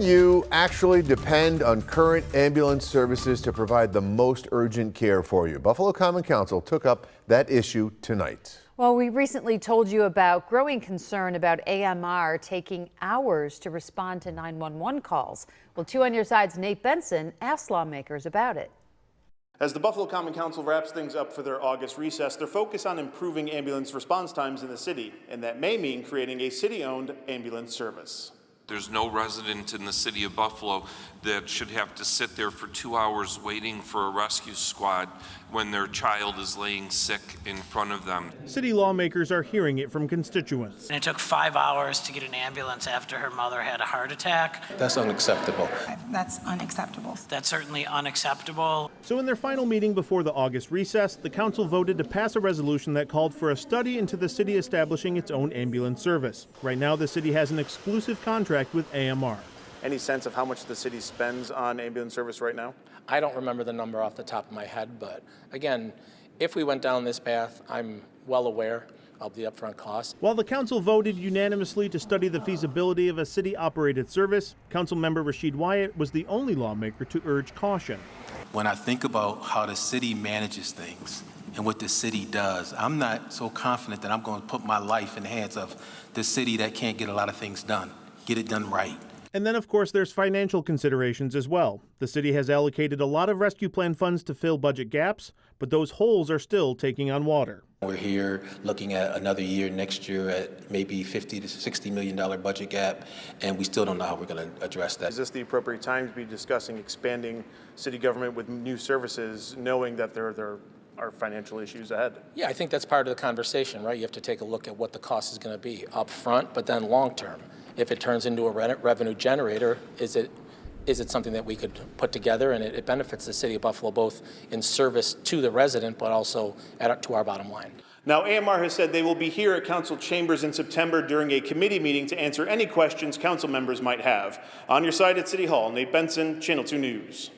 You actually depend on current ambulance services to provide the most urgent care for you. Buffalo Common Council took up that issue tonight. Well, we recently told you about growing concern about AMR taking hours to respond to 911 calls. Well, 2 on Your Side's Nate Benson asked lawmakers about it. As the Buffalo Common Council wraps things up for their August recess, they're focused on improving ambulance response times in the city, and that may mean creating a city-owned ambulance service. There's no resident in the city of Buffalo that should have to sit there for 2 hours waiting for a rescue squad when their child is laying sick in front of them. City lawmakers are hearing it from constituents. And it took 5 hours to get an ambulance after her mother had a heart attack. That's unacceptable. That's unacceptable. That's certainly unacceptable. So in their final meeting before the August recess, the council voted to pass a resolution that called for a study into the city establishing its own ambulance service. Right now, the city has an exclusive contract with AMR. Any sense of how much the city spends on ambulance service right now? I don't remember the number off the top of my head, but again, if we went down this path, I'm well aware of the upfront costs. While the council voted unanimously to study the feasibility of a city-operated service, Councilmember Rashid Wyatt was the only lawmaker to urge caution. When I think about how the city manages things and what the city does, I'm not so confident that I'm going to put my life in the hands of the city that can't get a lot of things done. Get it done right. And then, of course, there's financial considerations as well. The city has allocated a lot of rescue plan funds to fill budget gaps, but those holes are still taking on water. We're here looking at another year next year at maybe $50 to $60 million budget gap, and we still don't know how we're going to address that. Is this the appropriate time to be discussing expanding city government with new services, knowing that there are financial issues ahead? Yeah, I think that's part of the conversation, right? You have to take a look at what the cost is going to be up front, but then long term. If it turns into a revenue generator, is it something that we could put together and it benefits the city of Buffalo both in service to the resident but also to our bottom line? Now, AMR has said they will be here at council chambers in September during a committee meeting to answer any questions council members might have. On Your Side at City Hall, Nate Benson, Channel 2 News.